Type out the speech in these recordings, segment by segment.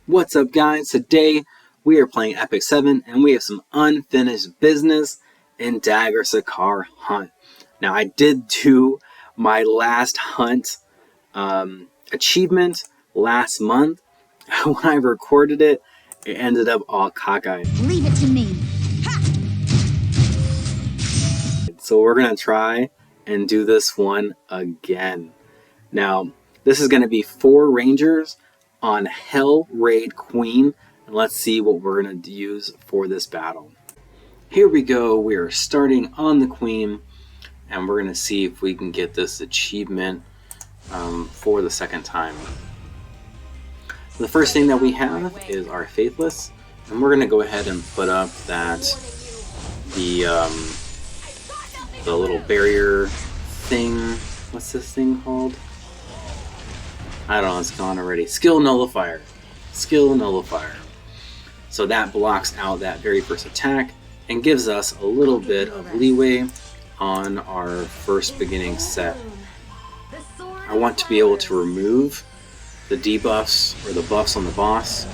What's up, guys? Today we are playing Epic 7 and we have some unfinished business in Dagger Sicar Hunt. Now, I did do my last hunt achievement last month. When I recorded it, it ended up all cockeyed. Leave it to me. Ha! So we're going to try and do this one again. Now, this is going to be 4 Rangers on Hell Raid Queen, and let's see what we're going to use for this battle. Here we go. We are starting on the Queen, and we're going to see if we can get this achievement for the second time. The first thing that we have is our Faithless, and we're going to go ahead and put up that the little barrier thing. What's this thing called? I don't know, it's gone already. Skill Nullifier. Skill Nullifier. So that blocks out that very first attack and gives us a little bit of leeway on our first beginning set. I want to be able to remove the debuffs or the buffs on the boss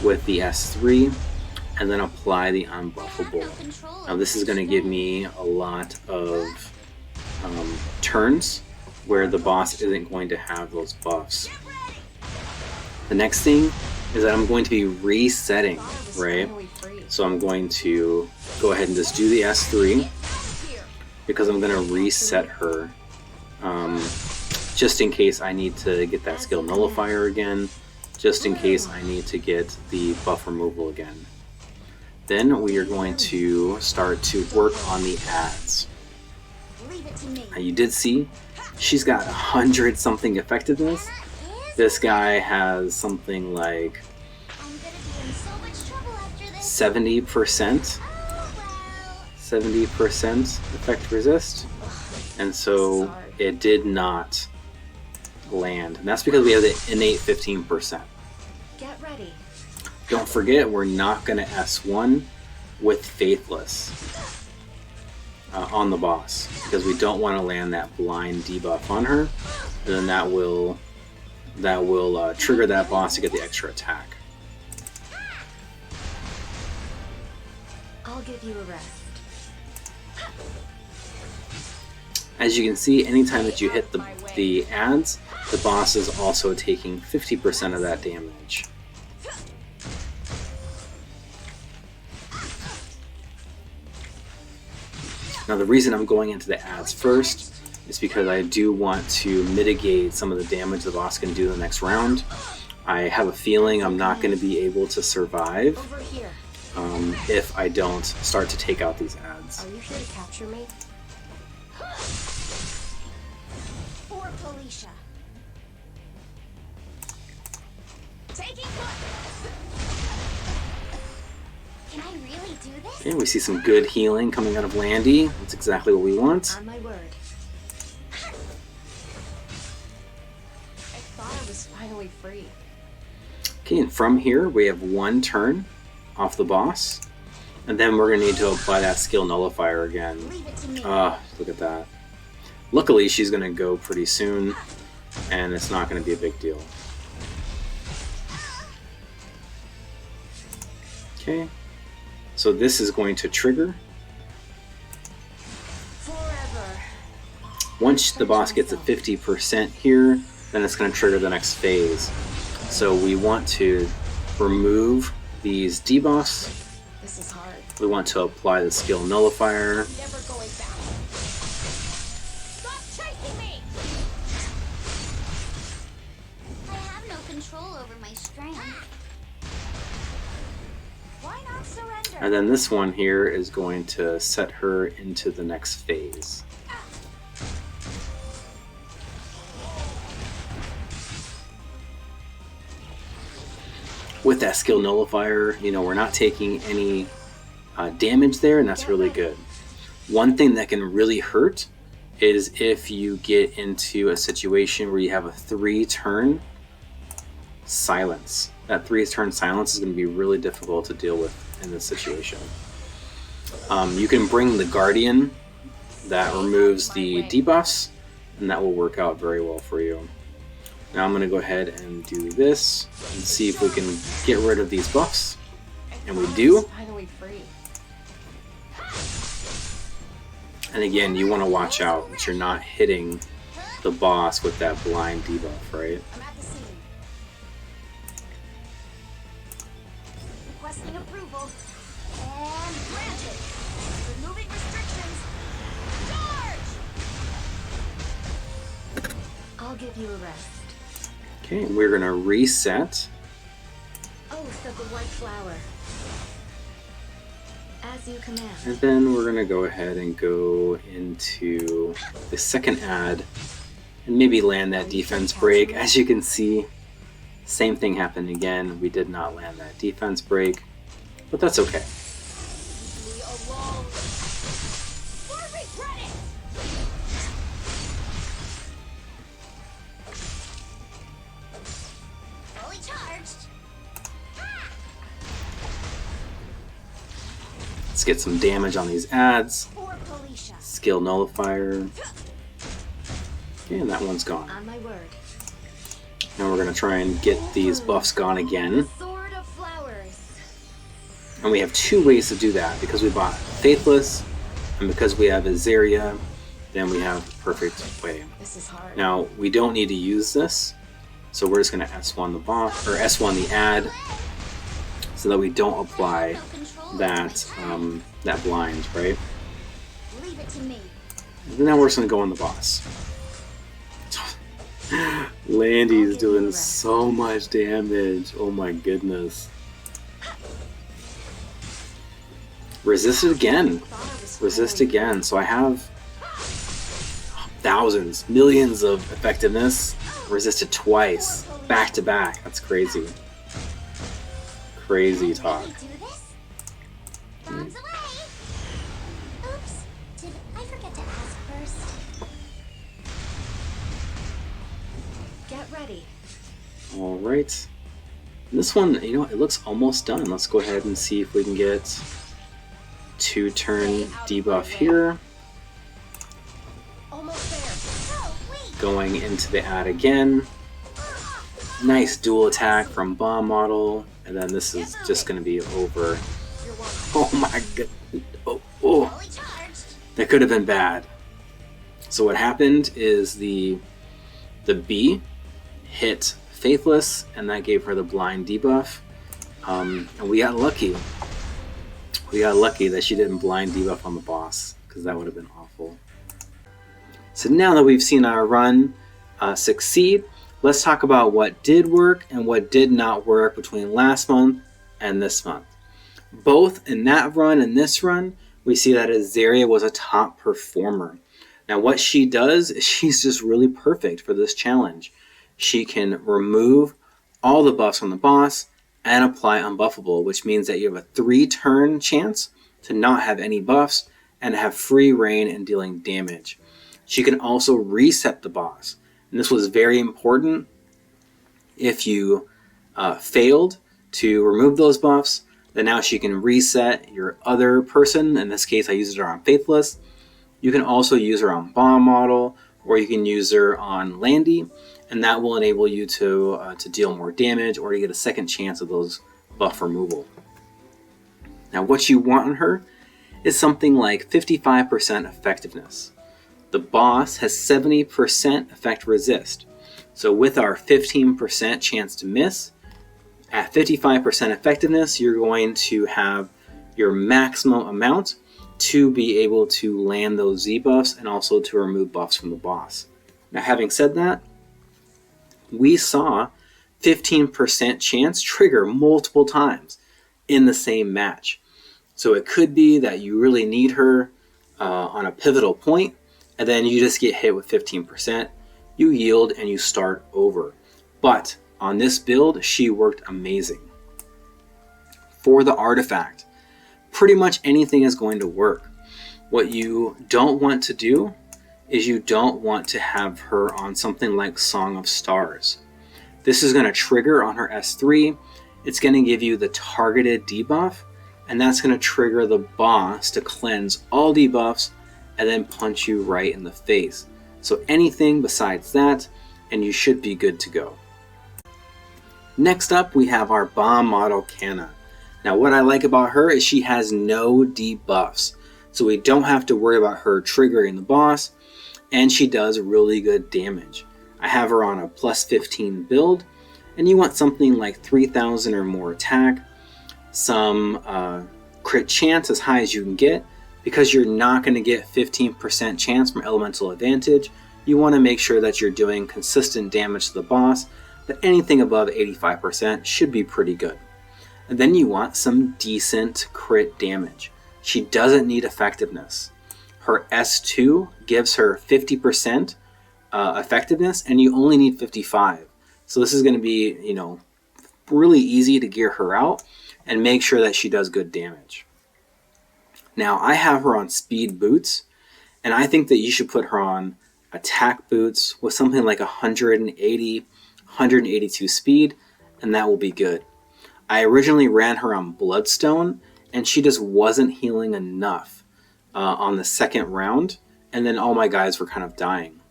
with the S3 and then apply the unbuffable. Now this is going to give me a lot of turns where the boss isn't going to have those buffs. The next thing is that I'm going to be resetting, right? So I'm going to go ahead and just do the S3 because I'm going to reset her just in case I need to get that skill nullifier again, just in case I need to get the buff removal again. Then we are going to start to work on the ads. Now you did see she's got 100 something effectiveness. This guy has something like 70% effect resist, and so it did not land, and that's because we have the innate 15%. Get ready. Don't forget, we're not going to S1 with Faithless on the boss because we don't want to land that blind debuff on her, and then that will trigger that boss to get the extra attack. I'll give you a rest. As you can see, anytime that you hit the ads, the boss is also taking 50% of that damage. Now the reason I'm going into the ads first is because I do want to mitigate some of the damage the boss can do the next round. I have a feeling I'm not going to be able to survive if I don't start to take out these ads. Are you here to capture me? For Felicia. Taking foot. Can I really do this? Okay, we see some good healing coming out of Landy. That's exactly what we want. On my word. I thought I was finally free. Okay, and from here we have 1 turn off the boss, and then we're going to need to apply that skill nullifier again. Look at that. Luckily she's going to go pretty soon, and it's not going to be a big deal. Okay, so this is going to trigger. Forever. Once the boss gets a 50% here, then it's going to trigger the next phase. So we want to remove these debuffs. This is hard. We want to apply the skill nullifier. Never going back. Stop chasing me! I have no control over my strength. Why not surrender? And then this one here is going to set her into the next phase. With that skill nullifier, you know, we're not taking any damage there, and that's really good. One thing that can really hurt is if you get into a situation where you have a 3-turn silence. That 3-turn silence is going to be really difficult to deal with in this situation. You can bring the Guardian that removes the debuffs, and that will work out very well for you. Now I'm going to go ahead and do this and see if we can get rid of these buffs. And we do. Finally free. And again, you want to watch out that you're not hitting the boss with that blind debuff, right? I'm at the scene. Requesting approval. And granted. Removing restrictions. Charge! I'll give you a rest. Okay, we're going to reset. Oath of the White Flower. As you command. And then we're going to go ahead and go into the second ad and maybe land that defense break. As you can see, same thing happened again. We did not land that defense break, but that's okay. We alone. Or regret it! Fully charged. Let's get some damage on these ads. For Felicia. Skill nullifier. Okay, and that one's gone. On my word. Now we're going to try and get these buffs gone again. Sword of Flowers. And we have two ways to do that. Because we bought Faithless, and because we have Azaria, then we have the perfect way. This is hard. Now, we don't need to use this, so we're just going to S1 the buff, or S1 the ad, so that we don't apply No control over that, my time. that blind, right? Leave it to me. And now we're just going to go on the boss. Landy's doing so much damage. Oh my goodness. Resist it again. Resist again. So I have thousands, millions of effectiveness. Resisted twice. Back to back. That's crazy. Crazy talk. Ready to do this? Bombs away. Oops. Did I forget to ask first? Get ready. Alright. This one, you know, it looks almost done. Let's go ahead and see if we can get 2-turn debuff here. Almost there. Oh, wait. Going into the ad again. Nice dual attack from bomb model. And then this is just going to be over. You're welcome. Oh my god. Oh. Fully charged. That could have been bad. So what happened is the B hit Faithless, and that gave her the blind debuff. And we got lucky. We got lucky that she didn't blind debuff on the boss, because that would have been awful. So now that we've seen our run succeed, let's talk about what did work and what did not work between last month and this month. Both in that run and this run, we see that Azaria was a top performer. Now what she does is she's just really perfect for this challenge. She can remove all the buffs on the boss and apply unbuffable, which means that you have a 3-turn chance to not have any buffs and have free reign in dealing damage. She can also reset the boss. And this was very important. If you failed to remove those buffs, then now she can reset your other person. In this case, I used her on Faithless. You can also use her on Bomb Model, or you can use her on Landy, and that will enable you to deal more damage or to get a second chance of those buff removal. Now what you want on her is something like 55% effectiveness. The boss has 70% effect resist. So with our 15% chance to miss, at 55% effectiveness, you're going to have your maximum amount to be able to land those Z buffs and also to remove buffs from the boss. Now having said that, we saw 15% chance trigger multiple times in the same match. So it could be that you really need her on a pivotal point, and then you just get hit with 15%, you yield, and you start over. But on this build, she worked amazing. For the artifact, pretty much anything is going to work. What you don't want to do is you don't want to have her on something like Song of Stars. This is going to trigger on her S3. It's going to give you the targeted debuff, and that's going to trigger the boss to cleanse all debuffs and then punch you right in the face. So anything besides that and you should be good to go. Next up, we have our bomb model Kanna. Now what I like about her is she has no debuffs, so we don't have to worry about her triggering the boss, and she does really good damage. I have her on a plus 15 build, and you want something like 3,000 or more attack, some crit chance as high as you can get, because you're not going to get 15% chance from elemental advantage. You want to make sure that you're doing consistent damage to the boss, but anything above 85% should be pretty good. And then you want some decent crit damage. She doesn't need effectiveness. Her S2 gives her 50% effectiveness, and you only need 55. So this is going to be, really easy to gear her out and make sure that she does good damage. Now I have her on speed boots, and I think that you should put her on attack boots with something like 180, 182 speed, and that will be good. I originally ran her on Bloodstone, and she just wasn't healing enough on the second round, and then all my guys were kind of dying.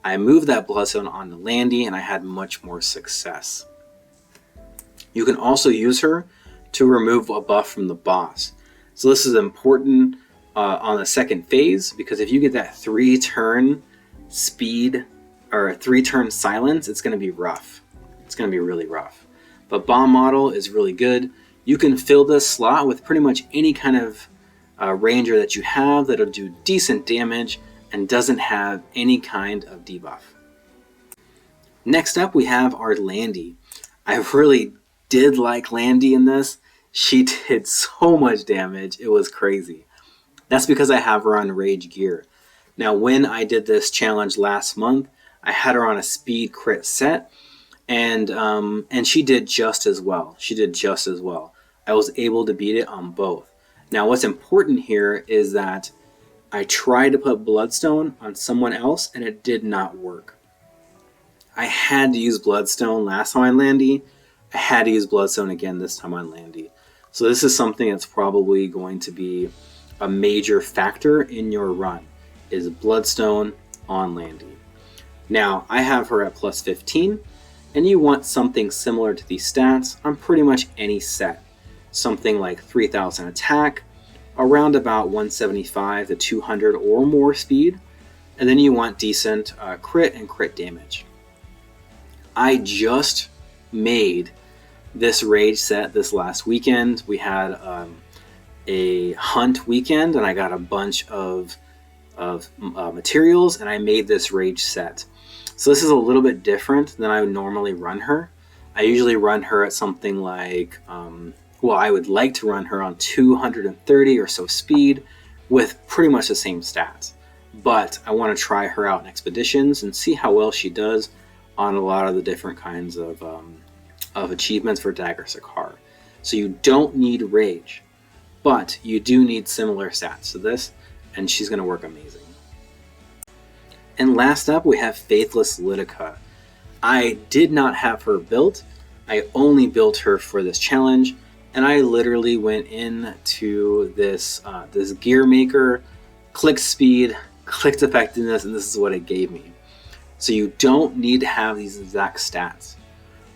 I moved that Bloodstone onto Landy, and I had much more success. You can also use her to remove a buff from the boss. So this is important on the second phase, because if you get that 3-turn speed or 3-turn silence, it's going to be rough. It's going to be really rough. But bomb model is really good. You can fill this slot with pretty much any kind of ranger that you have that'll do decent damage and doesn't have any kind of debuff. Next up, we have our Landy. I really did like Landy in this. She did so much damage, it was crazy. That's because I have her on rage gear. Now when I did this challenge last month, I had her on a speed crit set, and she did just as well. I was able to beat it on both. Now what's important here is that I tried to put Bloodstone on someone else and it did not work. I had to use Bloodstone last time on Landy. I had to use Bloodstone again this time on Landy. So this is something that's probably going to be a major factor in your run, is Bloodstone on Landy. Now I have her at plus 15, and you want something similar to these stats on pretty much any set. Something like 3,000 attack, around about 175 to 200 or more speed, and then you want decent crit and crit damage. I just made this rage set this last weekend. We had a hunt weekend, and I got a bunch of materials, and I made this rage set. So this is a little bit different than I would normally run her. I usually run her at something like, I would like to run her on 230 or so speed with pretty much the same stats. But I want to try her out in expeditions and see how well she does on a lot of the different kinds of achievements for Dagger Sicar. So you don't need rage, but you do need similar stats to this, and she's going to work amazing. And last up, we have Faithless Lidica. I did not have her built. I only built her for this challenge, and I literally went into this gear maker, clicked speed, clicked effectiveness, and this is what it gave me. So you don't need to have these exact stats.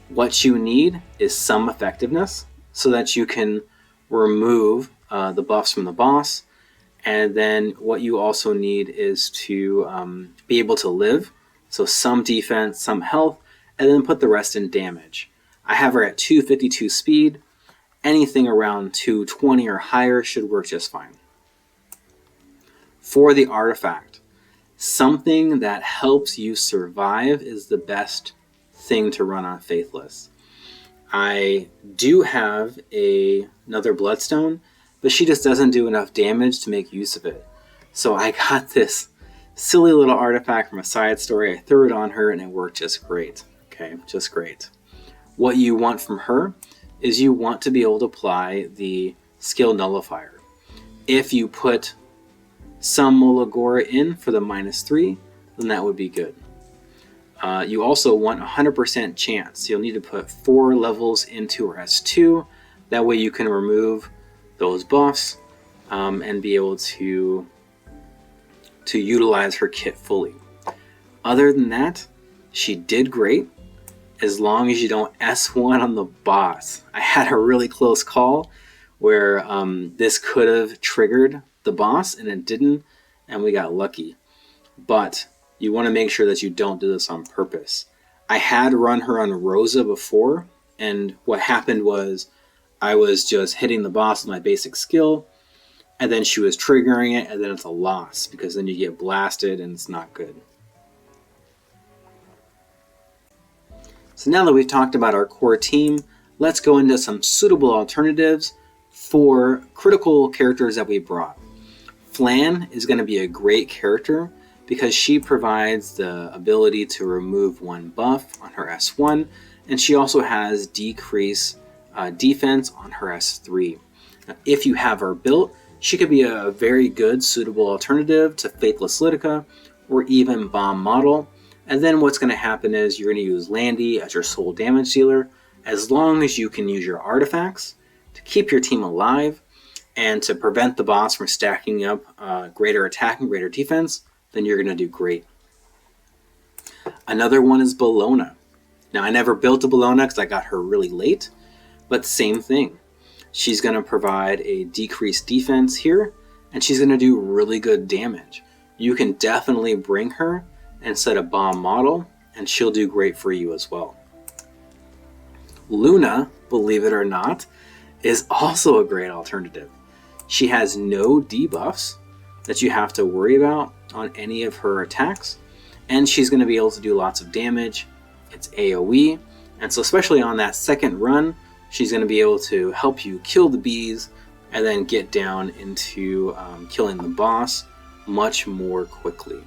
What you need is some effectiveness so that you can remove the buffs from the boss. And then what you also need is to be able to live. So some defense, some health, and then put the rest in damage. I have her at 252 speed. Anything around 220 or higher should work just fine. For the artifact, something that helps you survive is the best thing to run on Faithless. I do have another Bloodstone, but she just doesn't do enough damage to make use of it. So I got this silly little artifact from a side story. I threw it on her and it worked just great. Okay, just great. What you want from her is you want to be able to apply the skill nullifier. If you put some Mulagora in for the -3, then that would be good. You also want 100% chance. You'll need to put 4 levels into her S2. That way you can remove those buffs and be able to utilize her kit fully. Other than that, She did great as long as you don't S1 on the boss. I had a really close call where this could have triggered the boss and it didn't, and we got lucky. But you want to make sure that you don't do this on purpose. I had run her on Rosa before, and what happened was I was just hitting the boss with my basic skill, and then she was triggering it, and then it's a loss, because then you get blasted and it's not good. So now that we've talked about our core team, let's go into some suitable alternatives for critical characters that we brought. Flan is going to be a great character because she provides the ability to remove one buff on her S1, and she also has decrease defense on her S3. Now, if you have her built, she could be a very good suitable alternative to Faithless Lidica or even Bomb Model. And then what's going to happen is you're going to use Landy as your sole damage dealer as long as you can use your artifacts to keep your team alive and to prevent the boss from stacking up greater attack and greater defense. Then you're going to do great. Another one is Bellona. Now, I never built a Bellona because I got her really late, but same thing. She's going to provide a decreased defense here, and she's going to do really good damage. You can definitely bring her and set a bomb model, and she'll do great for you as well. Luna, believe it or not, is also a great alternative. She has no debuffs that you have to worry about on any of her attacks, and she's going to be able to do lots of damage. It's AoE, and so especially on that second run, she's going to be able to help you kill the bees and then get down into killing the boss much more quickly.